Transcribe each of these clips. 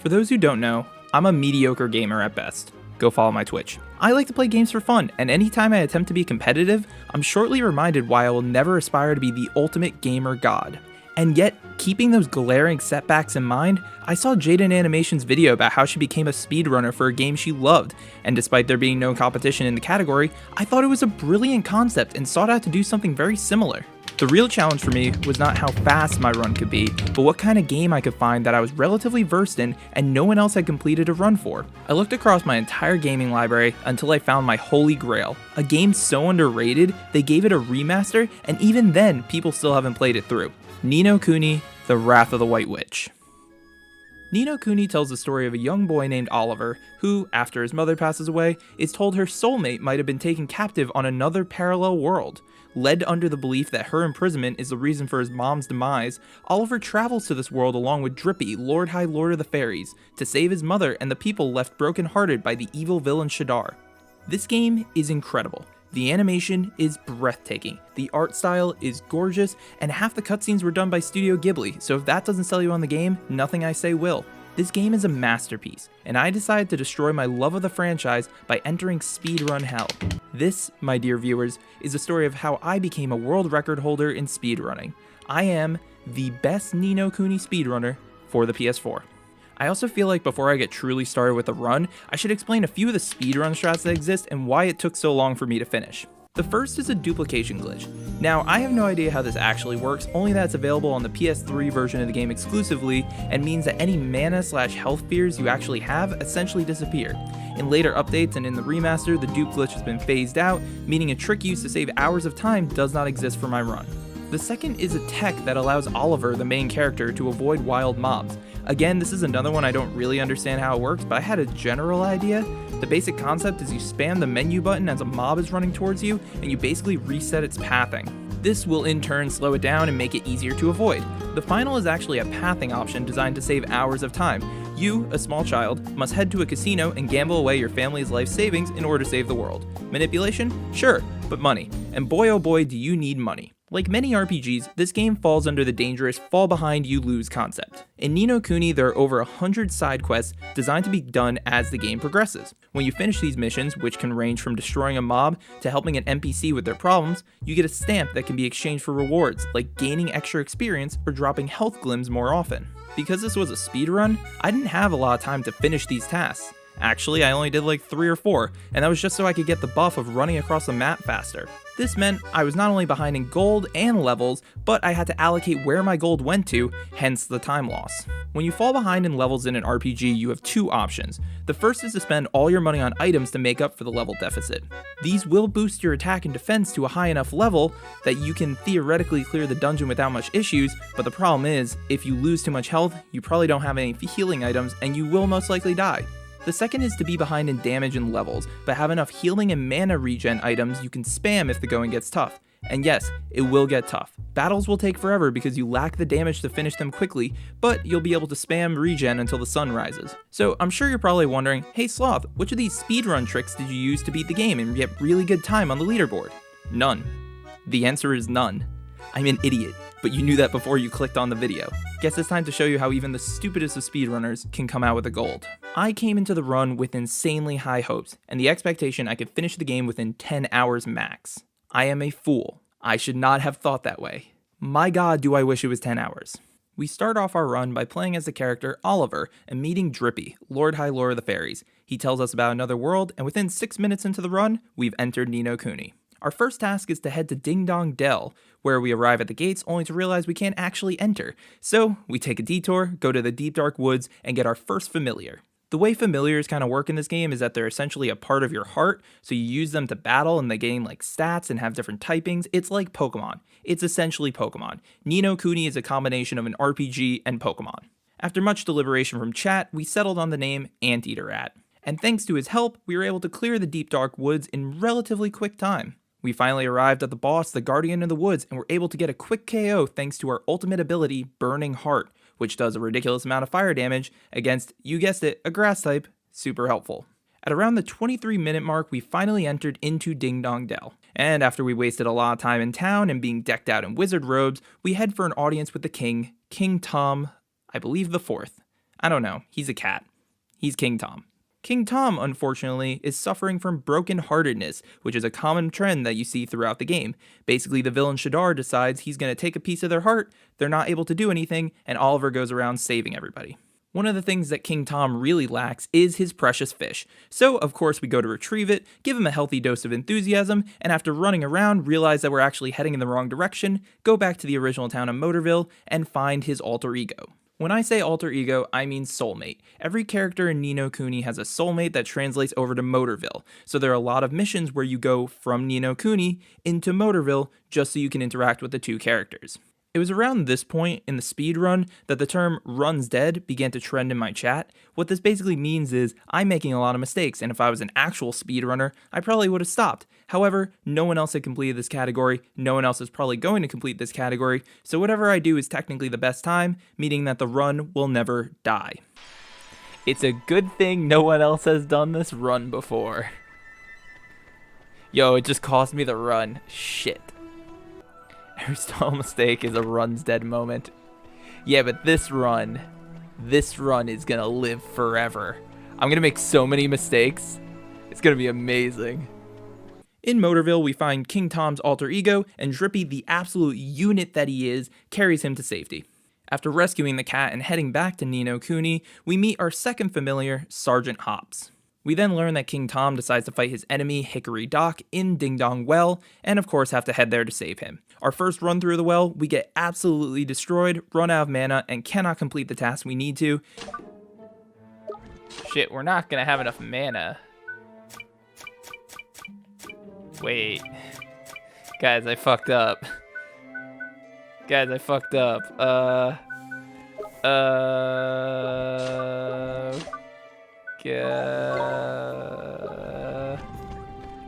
For those who don't know, I'm a mediocre gamer at best. Go follow my Twitch. I like to play games for fun, and anytime I attempt to be competitive, I'm shortly reminded why I will never aspire to be the ultimate gamer god. And yet, keeping those glaring setbacks in mind, I saw Jaden Animation's video about how she became a speedrunner for a game she loved, and despite there being no competition in the category, I thought it was a brilliant concept and sought out to do something very similar. The real challenge for me was not how fast my run could be, but what kind of game I could find that I was relatively versed in and no one else had completed a run for. I looked across my entire gaming library until I found my holy grail, a game so underrated they gave it a remaster, and even then people still haven't played it through. Ni No Kuni, The Wrath of the White Witch. Ni No Kuni tells the story of a young boy named Oliver, who, after his mother passes away, is told her soulmate might have been taken captive on another parallel world. Led under the belief that her imprisonment is the reason for his mom's demise, Oliver travels to this world along with Drippy, High Lord of the Fairies, to save his mother and the people left brokenhearted by the evil villain Shadar. This game is incredible. The animation is breathtaking, the art style is gorgeous, and half the cutscenes were done by Studio Ghibli, so if that doesn't sell you on the game, nothing I say will. This game is a masterpiece, and I decided to destroy my love of the franchise by entering speedrun hell. This, my dear viewers, is a story of how I became a world record holder in speedrunning. I am the best Ni No Kuni speedrunner for the PS4. I also feel like before I get truly started with the run, I should explain a few of the speedrun strats that exist and why it took so long for me to finish. The first is a duplication glitch. Now, I have no idea how this actually works, only that it's available on the PS3 version of the game exclusively, and means that any mana/health fears you actually have essentially disappear. In later updates and in the remaster, the dupe glitch has been phased out, meaning a trick used to save hours of time does not exist for my run. The second is a tech that allows Oliver, the main character, to avoid wild mobs. Again, this is another one I don't really understand how it works, but I had a general idea. The basic concept is you spam the menu button as a mob is running towards you, and you basically reset its pathing. This will in turn slow it down and make it easier to avoid. The final is actually a pathing option designed to save hours of time. You, a small child, must head to a casino and gamble away your family's life savings in order to save the world. Manipulation? Sure, but money. And boy oh boy do you need money. Like many RPGs, this game falls under the dangerous fall behind you lose concept. In Ni No Kuni, there are over 100 side quests designed to be done as the game progresses. When you finish these missions, which can range from destroying a mob to helping an NPC with their problems, you get a stamp that can be exchanged for rewards, like gaining extra experience or dropping health glims more often. Because this was a speedrun, I didn't have a lot of time to finish these tasks. Actually, I only did like 3 or 4, and that was just so I could get the buff of running across the map faster. This meant I was not only behind in gold and levels, but I had to allocate where my gold went to, hence the time loss. When you fall behind in levels in an RPG, you have 2 options. The first is to spend all your money on items to make up for the level deficit. These will boost your attack and defense to a high enough level that you can theoretically clear the dungeon without much issues, but the problem is, if you lose too much health, you probably don't have any healing items and you will most likely die. The second is to be behind in damage and levels, but have enough healing and mana regen items you can spam if the going gets tough. And yes, it will get tough. Battles will take forever because you lack the damage to finish them quickly, but you'll be able to spam regen until the sun rises. So I'm sure you're probably wondering, hey Sloth, which of these speedrun tricks did you use to beat the game and get really good time on the leaderboard? None. The answer is none. I'm an idiot, but you knew that before you clicked on the video. Guess it's time to show you how even the stupidest of speedrunners can come out with a gold. I came into the run with insanely high hopes, and the expectation I could finish the game within 10 hours max. I am a fool. I should not have thought that way. My god, do I wish it was 10 hours. We start off our run by playing as the character Oliver and meeting Drippy, High Lord of the Fairies. He tells us about another world, and within 6 minutes into the run, we've entered Ni No Kuni. Our first task is to head to Ding Dong Dell, where we arrive at the gates only to realize we can't actually enter. So we take a detour, go to the deep dark woods, and get our first familiar. The way familiars kind of work in this game is that they're essentially a part of your heart, so you use them to battle and they gain like stats and have different typings. It's like Pokemon. It's essentially Pokemon. Ni No Kuni is a combination of an RPG and Pokemon. After much deliberation from chat, we settled on the name Anteater Rat. And thanks to his help, we were able to clear the deep dark woods in relatively quick time. We finally arrived at the boss, the Guardian of the Woods, and were able to get a quick KO thanks to our ultimate ability, Burning Heart, which does a ridiculous amount of fire damage against, you guessed it, a grass type. Super helpful. At around the 23-minute mark, we finally entered into Ding Dong Dell. And after we wasted a lot of time in town and being decked out in wizard robes, we head for an audience with the king, King Tom, I believe the 4th. I don't know, he's a cat. He's King Tom. King Tom, unfortunately, is suffering from brokenheartedness, which is a common trend that you see throughout the game. Basically, the villain Shadar decides he's going to take a piece of their heart, they're not able to do anything, and Oliver goes around saving everybody. One of the things that King Tom really lacks is his precious fish. So, of course, we go to retrieve it, give him a healthy dose of enthusiasm, and after running around, realize that we're actually heading in the wrong direction, go back to the original town of Motorville, and find his alter ego. When I say alter ego, I mean soulmate. Every character in Ni No Kuni has a soulmate that translates over to Motorville, so there are a lot of missions where you go from Ni No Kuni into Motorville just so you can interact with the two characters. It was around this point in the speedrun that the term "runs dead" began to trend in my chat. What this basically means is I'm making a lot of mistakes, and if I was an actual speedrunner, I probably would have stopped. However, no one else had completed this category, no one else is probably going to complete this category, so whatever I do is technically the best time, meaning that the run will never die. It's a good thing no one else has done this run before. Yo, it just cost me the run. Shit. Every stall mistake is a runs dead moment. Yeah, but this run is gonna live forever. I'm gonna make so many mistakes. It's gonna be amazing. In Motorville, we find King Tom's alter ego, and Drippy, the absolute unit that he is, carries him to safety. After rescuing the cat and heading back to Ni No Kuni, we meet our second familiar, Sergeant Hops. We then learn that King Tom decides to fight his enemy, Hickory Dock, in Ding Dong Well, and of course have to head there to save him. Our first run through the well, we get absolutely destroyed, run out of mana, and cannot complete the task we need to. Shit, we're not gonna have enough mana. Wait. Guys, I fucked up.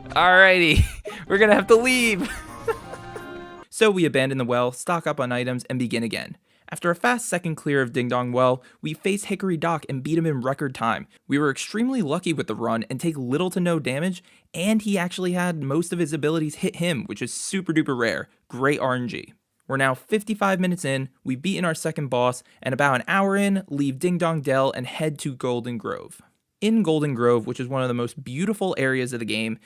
Alrighty, we're gonna have to leave. So we abandon the well, stock up on items, and begin again. After a fast second clear of Ding Dong Well, we face Hickory Dock and beat him in record time. We were extremely lucky with the run and take little to no damage, and he actually had most of his abilities hit him, which is super duper rare. Great RNG. We're now 55 minutes in, we've beaten our second boss, and about an hour in, leave Ding Dong Dell and head to Golden Grove. In Golden Grove, which is one of the most beautiful areas of the game,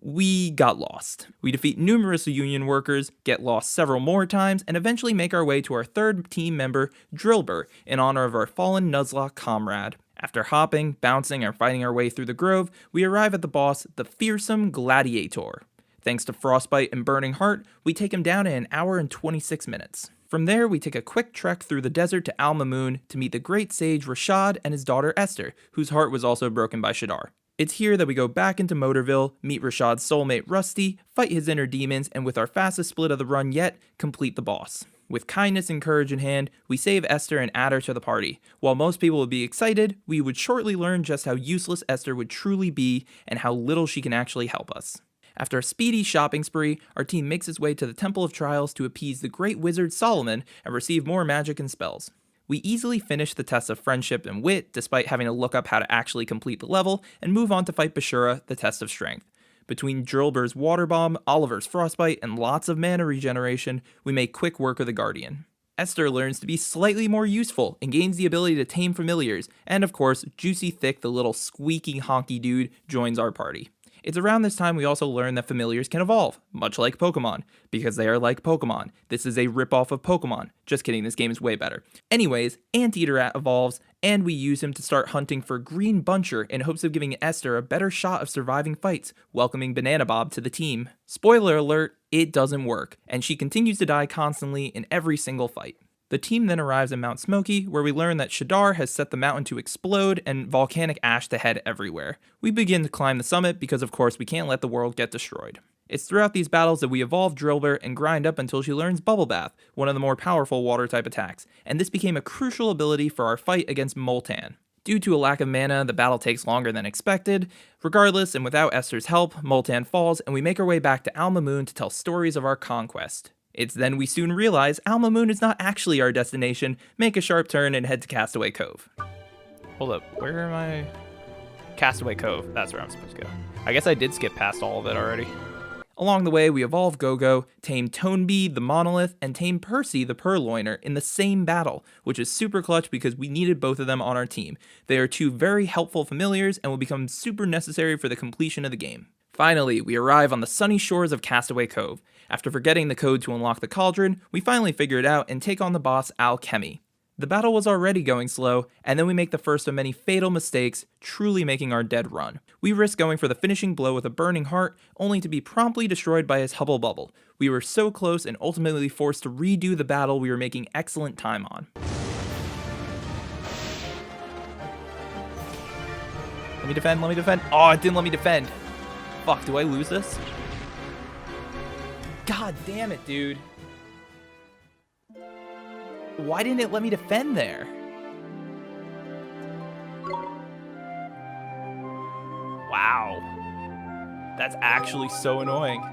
we got lost. We defeat numerous union workers, get lost several more times, and eventually make our way to our third team member, Drillbur, in honor of our fallen Nuzlocke comrade. After hopping, bouncing, and fighting our way through the grove, we arrive at the boss, the fearsome Gladiator. Thanks to Frostbite and Burning Heart, we take him down in an hour and 26 minutes. From there, we take a quick trek through the desert to Al Mamoon to meet the great sage Rashad and his daughter Esther, whose heart was also broken by Shadar. It's here that we go back into Motorville, meet Rashad's soulmate Rusty, fight his inner demons, and with our fastest split of the run yet, complete the boss. With kindness and courage in hand, we save Esther and add her to the party. While most people would be excited, we would shortly learn just how useless Esther would truly be and how little she can actually help us. After a speedy shopping spree, our team makes its way to the Temple of Trials to appease the great wizard Solomon and receive more magic and spells. We easily finish the test of friendship and wit, despite having to look up how to actually complete the level, and move on to fight Bashura, the test of strength. Between Drillbur's Water Bomb, Oliver's Frostbite, and lots of mana regeneration, we make quick work of the Guardian. Esther learns to be slightly more useful and gains the ability to tame familiars, and of course, Juicy Thick, the little squeaky honky dude, joins our party. It's around this time we also learn that familiars can evolve, much like Pokemon, because they are like Pokemon. This is a ripoff of Pokemon. Just kidding, this game is way better. Anyways, Anteater Rat evolves, and we use him to start hunting for Green Buncher in hopes of giving Esther a better shot of surviving fights, welcoming Banana Bob to the team. Spoiler alert, it doesn't work, and she continues to die constantly in every single fight. The team then arrives at Mount Smoky, where we learn that Shadar has set the mountain to explode and volcanic ash to head everywhere. We begin to climb the summit because of course we can't let the world get destroyed. It's throughout these battles that we evolve Drillbur and grind up until she learns Bubble Bath, one of the more powerful water type attacks, and this became a crucial ability for our fight against Moltan. Due to a lack of mana, the battle takes longer than expected. Regardless, and without Esther's help, Moltan falls and we make our way back to Al Mamoon to tell stories of our conquest. It's then we soon realize Al Mamoon is not actually our destination, make a sharp turn, and head to Castaway Cove. Hold up, where am I? Castaway Cove, that's where I'm supposed to go. I guess I did skip past all of it already. Along the way, we evolve Go-Go, tame Toneby the Monolith, and tame Percy the Purloiner in the same battle, which is super clutch because we needed both of them on our team. They are two very helpful familiars and will become super necessary for the completion of the game. Finally, we arrive on the sunny shores of Castaway Cove. After forgetting the code to unlock the cauldron, we finally figure it out and take on the boss Alchemy. The battle was already going slow, and then we make the first of many fatal mistakes, truly making our dead run. We risk going for the finishing blow with a burning heart, only to be promptly destroyed by his Hubble Bubble. We were so close and ultimately forced to redo the battle we were making excellent time on. Let me defend. Oh, it didn't let me defend. Fuck, do I lose this? God damn it, dude. Why didn't it let me defend there? Wow. That's actually so annoying.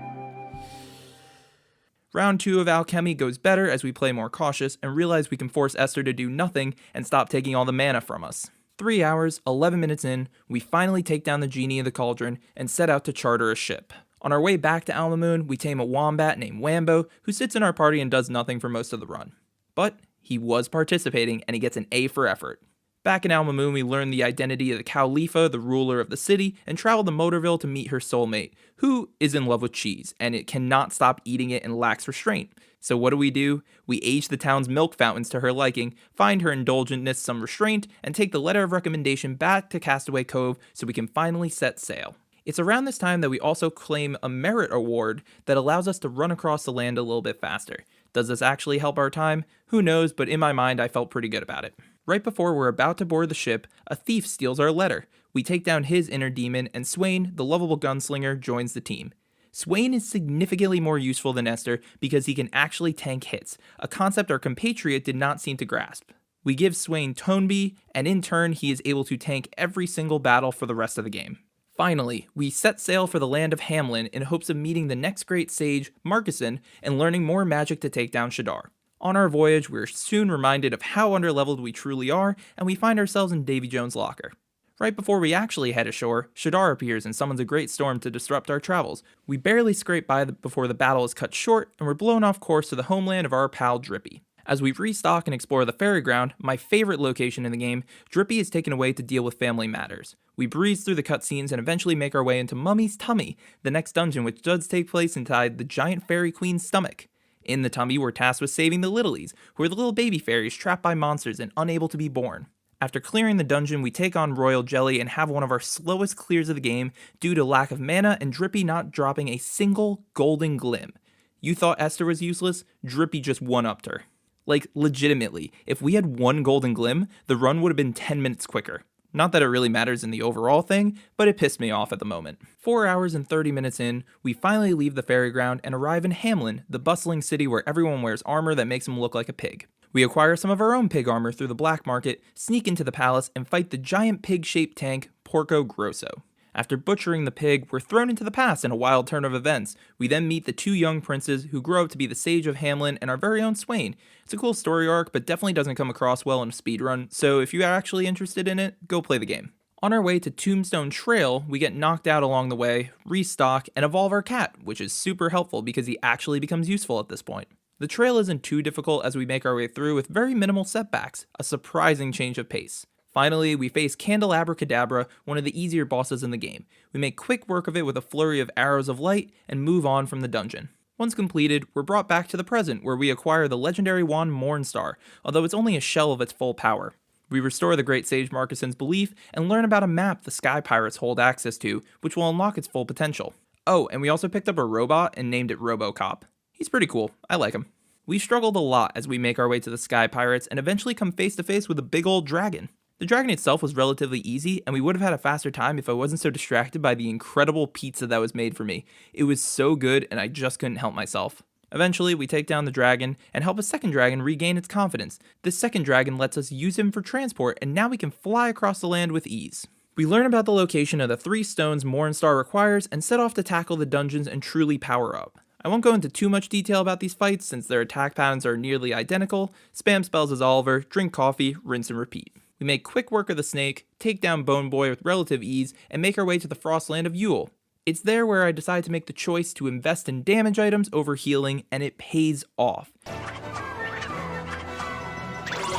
Round 2 of Alchemy goes better as we play more cautious and realize we can force Esther to do nothing and stop taking all the mana from us. 3 hours, 11 minutes in, we finally take down the genie of the cauldron and set out to charter a ship. On our way back to Alma Moon, we tame a wombat named Wambo, who sits in our party and does nothing for most of the run. But he was participating, and he gets an A for effort. Back in Alma Moon, we learn the identity of the Cowlifa, the ruler of the city, and travel to Motorville to meet her soulmate, who is in love with cheese, and it cannot stop eating it and lacks restraint. So what do? We age the town's milk fountains to her liking, find her indulgentness some restraint, and take the letter of recommendation back to Castaway Cove so we can finally set sail. It's around this time that we also claim a merit award that allows us to run across the land a little bit faster. Does this actually help our time? Who knows, but in my mind I felt pretty good about it. Right before we're about to board the ship, a thief steals our letter. We take down his inner demon, and Swain, the lovable gunslinger, joins the team. Swain is significantly more useful than Esther because he can actually tank hits, a concept our compatriot did not seem to grasp. We give Swain Toneby, and in turn he is able to tank every single battle for the rest of the game. Finally, we set sail for the land of Hamlin in hopes of meeting the next great sage, Marcuson, and learning more magic to take down Shadar. On our voyage, we're soon reminded of how underleveled we truly are, and we find ourselves in Davy Jones' locker. Right before we actually head ashore, Shadar appears and summons a great storm to disrupt our travels. We barely scrape by before the battle is cut short, and we're blown off course to the homeland of our pal Drippy. As we restock and explore the ferry ground, my favorite location in the game, Drippy is taken away to deal with family matters. We breeze through the cutscenes and eventually make our way into Mummy's Tummy, the next dungeon which does take place inside the giant fairy queen's stomach. In the tummy, we're tasked with saving the Littlies, who are the little baby fairies trapped by monsters and unable to be born. After clearing the dungeon, we take on Royal Jelly and have one of our slowest clears of the game due to lack of mana and Drippy not dropping a single golden glim. You thought Esther was useless? Drippy just one-upped her. Like, legitimately, if we had one golden glim, the run would have been 10 minutes quicker. Not that it really matters in the overall thing, but it pissed me off at the moment. 4 hours and 30 minutes in, we finally leave the ferry ground and arrive in Hamlin, the bustling city where everyone wears armor that makes them look like a pig. We acquire some of our own pig armor through the black market, sneak into the palace, and fight the giant pig-shaped tank, Porco Grosso. After butchering the pig, we're thrown into the past in a wild turn of events. We then meet the two young princes who grow up to be the sage of Hamlin and our very own Swain. It's a cool story arc, but definitely doesn't come across well in a speedrun, so if you're actually interested in it, go play the game. On our way to Tombstone Trail, we get knocked out along the way, restock, and evolve our cat, which is super helpful because he actually becomes useful at this point. The trail isn't too difficult as we make our way through with very minimal setbacks, a surprising change of pace. Finally, we face Candelabracadabra, one of the easier bosses in the game. We make quick work of it with a flurry of arrows of light and move on from the dungeon. Once completed, we're brought back to the present where we acquire the legendary wand Mornstar, although it's only a shell of its full power. We restore the Great Sage Marcuson's belief and learn about a map the Sky Pirates hold access to, which will unlock its full potential. Oh, and we also picked up a robot and named it RoboCop. He's pretty cool, I like him. We struggled a lot as we make our way to the Sky Pirates and eventually come face to face with a big old dragon. The dragon itself was relatively easy, and we would have had a faster time if I wasn't so distracted by the incredible pizza that was made for me. It was so good, and I just couldn't help myself. Eventually, we take down the dragon and help a second dragon regain its confidence. This second dragon lets us use him for transport, and now we can fly across the land with ease. We learn about the location of the 3 stones Mornstar requires and set off to tackle the dungeons and truly power up. I won't go into too much detail about these fights since their attack patterns are nearly identical. Spam spells as Oliver, drink coffee, rinse and repeat. We make quick work of the snake, take down Bone Boy with relative ease, and make our way to the Frostland of Yule. It's there where I decide to make the choice to invest in damage items over healing, and it pays off.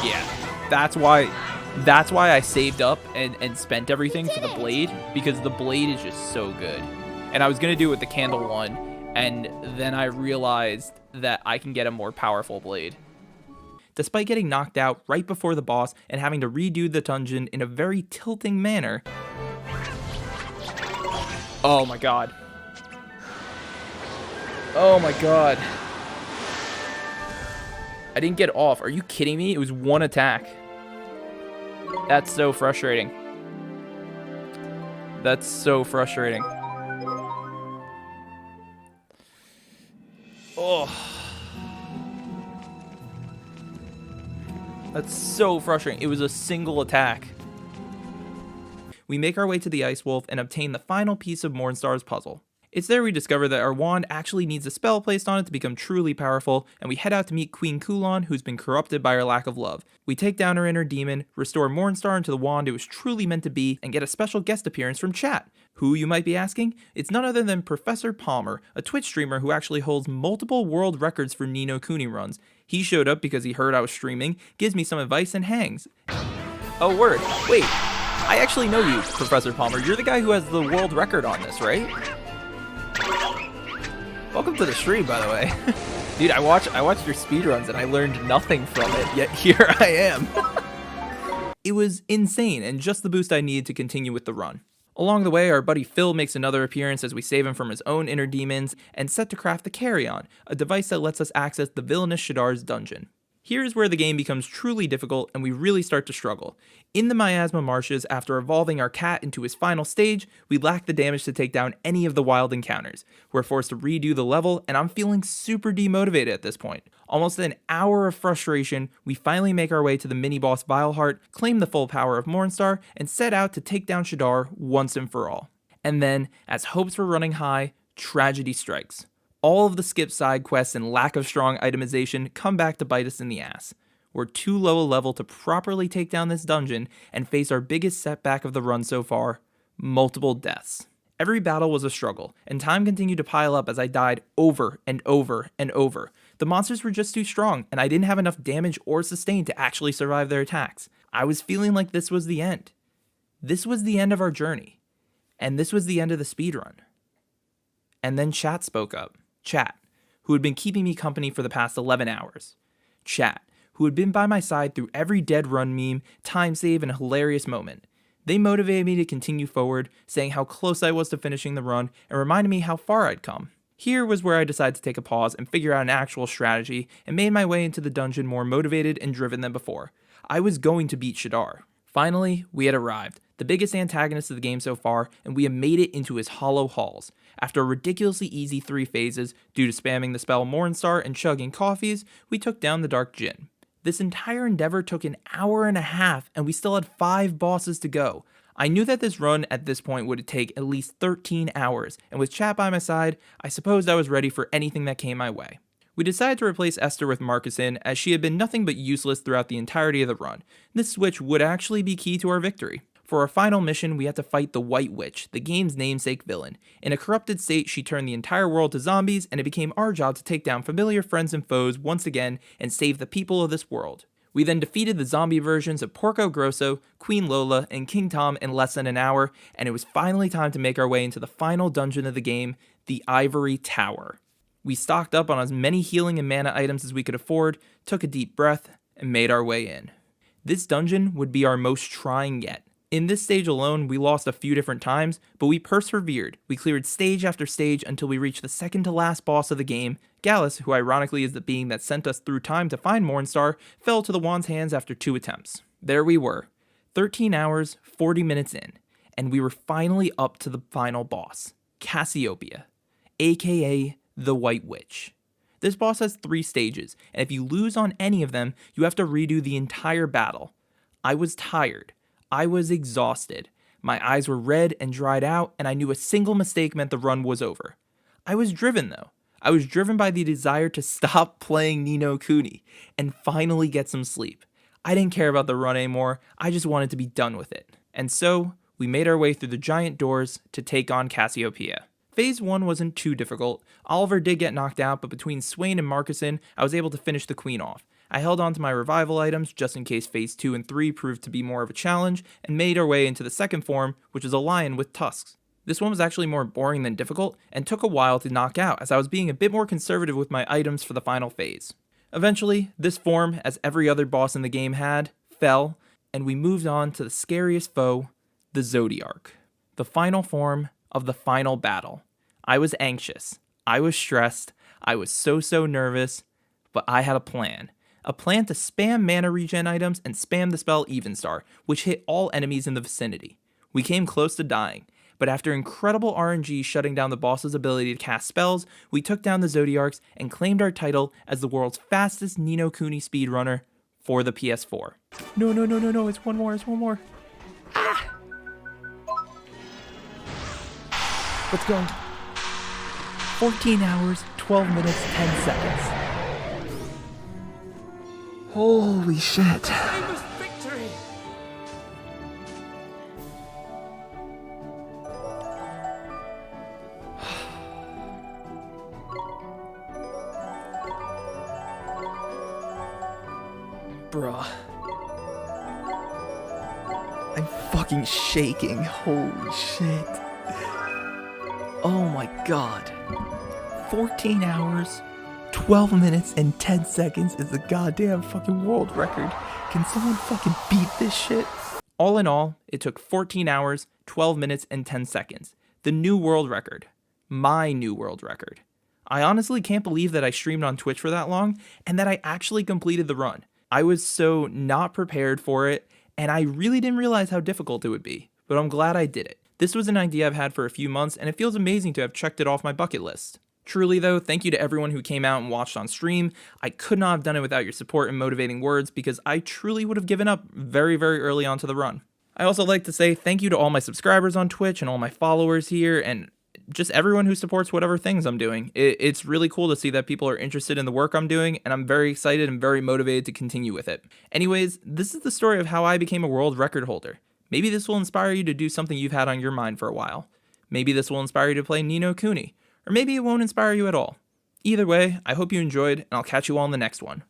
Yeah, that's why I saved up and spent everything for the blade, because the blade is just so good. And I was going to do it with the candle one, and then I realized that I can get a more powerful blade. Despite getting knocked out right before the boss and having to redo the dungeon in a very tilting manner. Oh my god. Oh my god. I didn't get off. Are you kidding me? It was one attack. That's so frustrating. That's so frustrating. Oh. That's so frustrating. It was a single attack. We make our way to the Ice Wolf and obtain the final piece of Mornstar's puzzle. It's there we discover that our wand actually needs a spell placed on it to become truly powerful, and we head out to meet Queen Kulon, who's been corrupted by our lack of love. We take down her inner demon, restore Mornstar into the wand it was truly meant to be, and get a special guest appearance from chat. Who, you might be asking? It's none other than Professor Palmer, a Twitch streamer who actually holds multiple world records for Ni No Kuni runs. He showed up because he heard I was streaming, gives me some advice, and hangs. Oh, word. Wait, I actually know you, Professor Palmer. You're the guy who has the world record on this, right? Welcome to the stream, by the way. Dude, I watched your speedruns and I learned nothing from it, yet here I am. It was insane and just the boost I needed to continue with the run. Along the way, our buddy Phil makes another appearance as we save him from his own inner demons and set to craft the Carry-On, a device that lets us access the villainous Shadar's dungeon. Here's where the game becomes truly difficult and we really start to struggle. In the Miasma Marshes, after evolving our cat into his final stage, we lack the damage to take down any of the wild encounters. We're forced to redo the level, and I'm feeling super demotivated at this point. Almost an hour of frustration, we finally make our way to the mini-boss Vileheart, claim the full power of Mornstar, and set out to take down Shadar once and for all. And then, as hopes were running high, tragedy strikes. All of the skipped side quests and lack of strong itemization come back to bite us in the ass. We're too low a level to properly take down this dungeon and face our biggest setback of the run so far, multiple deaths. Every battle was a struggle, and time continued to pile up as I died over and over and over. The monsters were just too strong, and I didn't have enough damage or sustain to actually survive their attacks. I was feeling like this was the end. This was the end of our journey. And this was the end of the speedrun. And then chat spoke up. Chat, who had been keeping me company for the past 11 hours. Chat, who had been by my side through every dead run meme, time save, and hilarious moment. They motivated me to continue forward, saying how close I was to finishing the run, and reminded me how far I'd come. Here was where I decided to take a pause and figure out an actual strategy, and made my way into the dungeon more motivated and driven than before. I was going to beat Shadar. Finally, we had arrived, the biggest antagonist of the game so far, and we had made it into his hollow halls. After a ridiculously easy 3 phases, due to spamming the spell Mornstar and chugging coffees, we took down the Dark Djinn. This entire endeavor took an hour and a half, and we still had 5 bosses to go. I knew that this run at this point would take at least 13 hours, and with chat by my side, I supposed I was ready for anything that came my way. We decided to replace Esther with Marcusin, as she had been nothing but useless throughout the entirety of the run. This switch would actually be key to our victory. For our final mission, we had to fight the White Witch, the game's namesake villain. In a corrupted state, she turned the entire world to zombies, and it became our job to take down familiar friends and foes once again and save the people of this world. We then defeated the zombie versions of Porco Grosso, Queen Lola, and King Tom in less than an hour, and it was finally time to make our way into the final dungeon of the game, the Ivory Tower. We stocked up on as many healing and mana items as we could afford, took a deep breath, and made our way in. This dungeon would be our most trying yet. In this stage alone, we lost a few different times, but we persevered. We cleared stage after stage until we reached the second to last boss of the game. Gallus, who ironically is the being that sent us through time to find Mornstar, fell to the wand's hands after 2 attempts. There we were, 13 hours, 40 minutes in, and we were finally up to the final boss, Cassiopeia, aka the White Witch. This boss has 3 stages, and if you lose on any of them, you have to redo the entire battle. I was tired. I was exhausted. My eyes were red and dried out, and I knew a single mistake meant the run was over. I was driven though. I was driven by the desire to stop playing Ni No Kuni and finally get some sleep. I didn't care about the run anymore, I just wanted to be done with it. And so, we made our way through the giant doors to take on Cassiopeia. Phase 1 wasn't too difficult. Oliver did get knocked out, but between Swain and Marcuson, I was able to finish the queen off. I held on to my revival items just in case Phase 2 and 3 proved to be more of a challenge, and made our way into the second form, which is a lion with tusks. This one was actually more boring than difficult, and took a while to knock out as I was being a bit more conservative with my items for the final phase. Eventually, this form, as every other boss in the game had, fell, and we moved on to the scariest foe, the Zodiarch. The final form of the final battle. I was anxious, I was stressed, I was so nervous, but I had a plan. A plan to spam mana regen items and spam the spell Evenstar, which hit all enemies in the vicinity. We came close to dying, but after incredible RNG shutting down the boss's ability to cast spells, we took down the Zodiarchs and claimed our title as the world's fastest Ni No Kuni speedrunner for the PS4. No, it's one more. Ah! Let's go. 14 hours, 12 minutes, 10 seconds. Holy shit. Famous victory! Bruh. I'm fucking shaking. Holy shit. Oh my god. 14 hours, 12 minutes, and 10 seconds is the goddamn fucking world record. Can someone fucking beat this shit? All in all, it took 14 hours, 12 minutes, and 10 seconds. The new world record. My new world record. I honestly can't believe that I streamed on Twitch for that long, and that I actually completed the run. I was so not prepared for it, and I really didn't realize how difficult it would be, but I'm glad I did it. This was an idea I've had for a few months, and it feels amazing to have checked it off my bucket list. Truly though, thank you to everyone who came out and watched on stream. I could not have done it without your support and motivating words, because I truly would have given up very early on to the run. I also like to say thank you to all my subscribers on Twitch and all my followers here, and just everyone who supports whatever things I'm doing. It's really cool to see that people are interested in the work I'm doing, and I'm very excited and very motivated to continue with it. Anyways, this is the story of how I became a world record holder. Maybe this will inspire you to do something you've had on your mind for a while. Maybe this will inspire you to play Ni No Kuni, or maybe it won't inspire you at all. Either way, I hope you enjoyed, and I'll catch you all in the next one.